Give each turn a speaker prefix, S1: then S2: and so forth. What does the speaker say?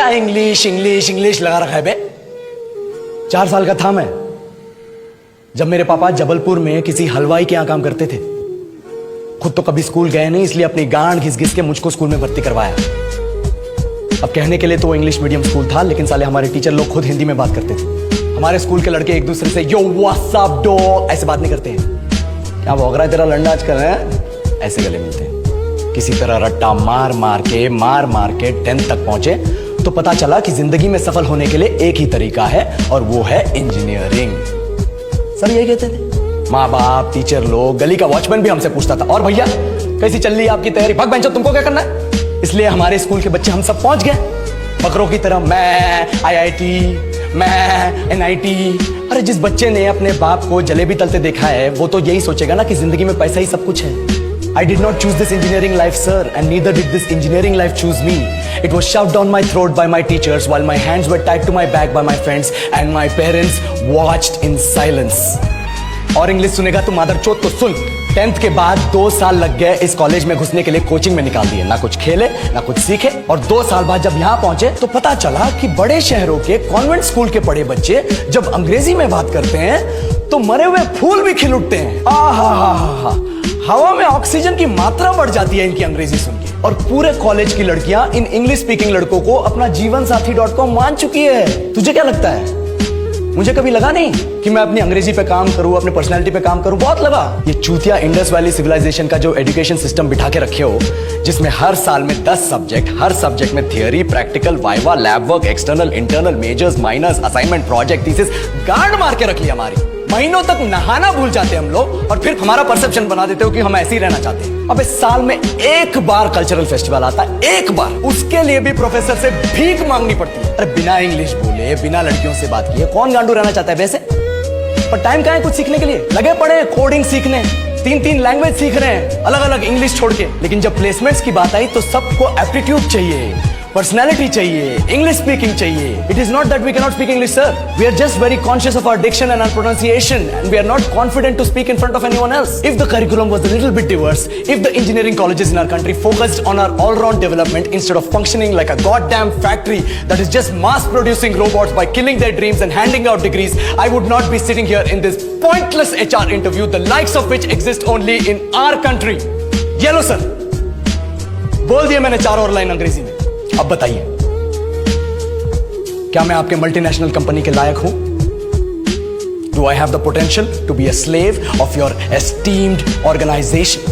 S1: क्या English English English लगा रखा है बे? 4 साल का था मैं जब मेरे पापा जबलपुर में किसी हलवाई के यहां काम करते थे। खुद तो कभी स्कूल गए नहीं, इसलिए अपनी गांड घिस घिस के मुझको स्कूल में भर्ती करवाया। अब कहने के लिए तो वो इंग्लिश मीडियम स्कूल था, लेकिन साले हमारे टीचर लोग खुद हिंदी में बात करते थे। हमारे स्कूल के लड़के एक दूसरे से यो व्हाट्स अप डॉग ऐसे बात नहीं करते हैं। क्या भौंक रहा है तेरा लंडा आजकल है? ऐसे गले मिलते हैं। किसी तरह रट्टा मार मार के 10th तक पहुंचे तो पता चला कि जिंदगी में सफल होने के लिए एक ही तरीका है और वो है इंजीनियरिंग। सब यही कहते थे, माँ बाप, टीचर लोग, गली का वॉचमैन भी हमसे पूछता था, और भैया कैसी चल रही है आपकी तैयारी? भग बेंचो, तुमको क्या करना है? इसलिए हमारे स्कूल के बच्चे हम सब पहुंच गए बकरों की तरह। मैं IIT, मैं NIT। अरे जिस बच्चे ने अपने बाप को जलेबी तलते देखा है वो तो यही सोचेगा ना कि जिंदगी में पैसा ही सब कुछ है। I did not choose this engineering life, sir, and neither did this engineering life choose me. It was shoved down my throat by my teachers while my hands were tied to my back by my friends and my parents watched in silence. और English सुनेगा तो मादर चोद तो सुन। 10th के बाद 2 साल लग गए इस कॉलेज में घुसने के लिए, कोचिंग में निकाल दिए। ना कुछ खेले ना कुछ सीखे, और 2 साल बाद जब यहाँ पहुंचे तो पता चला कि बड़े शहरों के कॉन्वेंट स्कूल के पढ़े बच्चे जब अंग्रेजी में बात करते हैं तो मरे हुए फूल भी खिल उठते हैं। आहा, हवा में ऑक्सीजन की मात्रा बढ़ जाती है इनकी अंग्रेजी सुन के। और पूरे कॉलेज की लड़कियां इन इंग्लिश स्पीकिंग लड़कों को अपना जीवनसाथी.com मान चुकी है। तुझे क्या लगता है? मुझे कभी लगा नहीं कि मैं अपनी अंग्रेजी पे काम करूं, अपनी पर्सनालिटी पे काम करूं। बहुत लगा। ये चूतिया इंडस वैली सिविलाइजेशन का जो एजुकेशन सिस्टम बिठा के रखे हो, जिसमें हर साल में 10 सब्जेक्ट, हर सब्जेक्ट में theory, practical, viva, lab work, external, internal, majors, minors, assignment, project, thesis, गांड मार के रख लिया हमारी। महीनों तक नहाना भूल जाते हैं हम लोग, और फिर हमारा परसेप्शन बना देते हो कि हम ऐसे ही रहना चाहते हैं। अब इस साल में एक बार कल्चरल फेस्टिवल आता है, एक बार, उसके लिए भी प्रोफेसर से भीख मांगनी पड़ती है। अरे बिना इंग्लिश बोले, बिना लड़कियों से बात किए कौन गांडू रहना चाहता है वैसे? पर टाइम कहाँ है कुछ सीखने के लिए? लगे पड़े कोडिंग सीखने, 3 लैंग्वेज सीख रहे हैं अलग अलग इंग्लिश छोड़ के। लेकिन जब प्लेसमेंट्स की बात आई तो सबको एप्टीट्यूड चाहिए, पर्सनैलिटी चाहिए, इंग्लिश स्पीकिंग चाहिए। It is not that we cannot speak English, sir. We are just very conscious of our diction and our pronunciation, and we are not confident to speak in front of anyone else. If the curriculum was a little bit diverse, if the engineering colleges in our country focused on our all-round development instead of functioning like a goddamn factory that is just mass-producing robots by killing their dreams and handing out degrees, I would not be sitting here in this pointless HR interview, the likes of which exist only in our country. ये लो sir, बोल दिया मैंने 4 और line अंग्रेजी में। अब बताइए, क्या मैं आपके मल्टीनेशनल कंपनी के लायक हूं? Do I have the potential to be a slave of your esteemed organization?